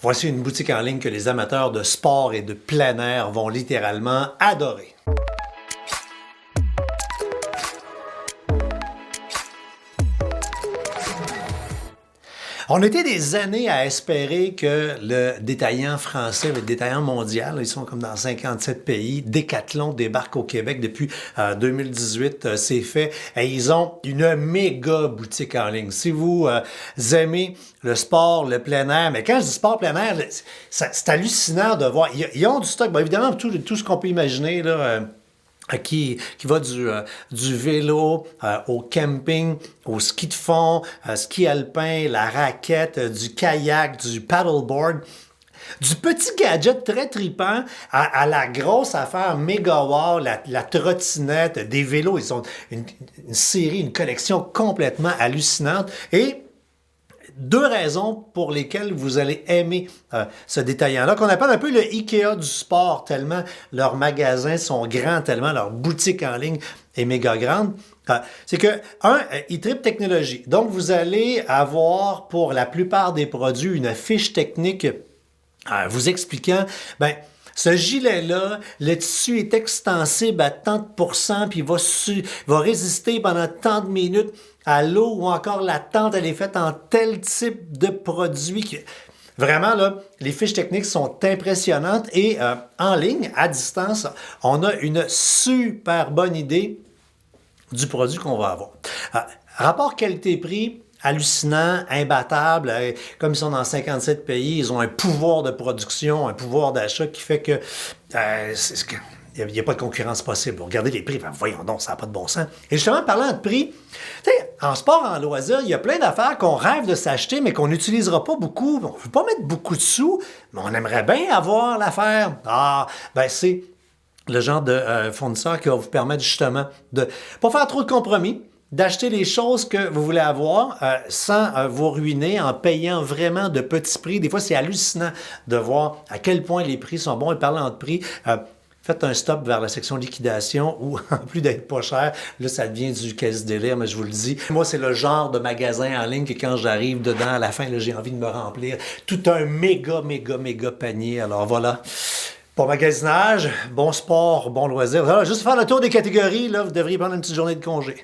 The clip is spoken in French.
Voici une boutique en ligne que les amateurs de sport et de plein air vont littéralement adorer. On était des années à espérer que le détaillant français, le détaillant mondial, ils sont comme dans 57 pays, Decathlon débarque au Québec depuis 2018, c'est fait. Et ils ont une méga boutique en ligne. Si vous aimez le sport, le plein air, mais quand je dis sport plein air, c'est hallucinant de voir. Ils ont du stock, bon, évidemment, tout ce qu'on peut imaginer, là. Qui va du vélo au camping, au ski de fond, ski alpin, la raquette, du kayak, du paddleboard. Du petit gadget très tripant à la grosse affaire méga wow, la trottinette, des vélos. Ils ont une série, une collection complètement hallucinante. Et deux raisons pour lesquelles vous allez aimer ce détaillant-là, qu'on appelle un peu le IKEA du sport, tellement leurs magasins sont grands, tellement leur boutique en ligne est méga grande. C'est que, ils trippent technologie. Donc, vous allez avoir pour la plupart des produits une fiche technique vous expliquant, ce gilet-là, le tissu est extensible à tant de pourcents, puis il va résister pendant tant de minutes à l'eau, ou encore la tente, elle est faite en tel type de produit. Vraiment, là, les fiches techniques sont impressionnantes et en ligne, à distance, on a une super bonne idée du produit qu'on va avoir. Rapport qualité-prix, hallucinant, imbattable. Comme ils sont dans 57 pays, ils ont un pouvoir de production, un pouvoir d'achat qui fait que il n'y a pas de concurrence possible. Regardez les prix, voyons donc, ça n'a pas de bon sens. Et justement, parlant de prix, en sport, en loisir, il y a plein d'affaires qu'on rêve de s'acheter, mais qu'on n'utilisera pas beaucoup. On ne veut pas mettre beaucoup de sous, mais on aimerait bien avoir l'affaire. C'est le genre de fournisseur qui va vous permettre justement de ne pas faire trop de compromis, d'acheter les choses que vous voulez avoir sans vous ruiner en payant vraiment de petits prix. Des fois, c'est hallucinant de voir à quel point les prix sont bons. Et parlant de prix, faites un stop vers la section liquidation où, en plus d'être pas cher, là, ça devient du quasi-délire, mais je vous le dis. Moi, c'est le genre de magasin en ligne que quand j'arrive dedans, à la fin, là, j'ai envie de me remplir tout un méga panier. Alors voilà. Bon magasinage, bon sport, bon loisir. Alors, juste faire le tour des catégories, là, vous devriez prendre une petite journée de congé.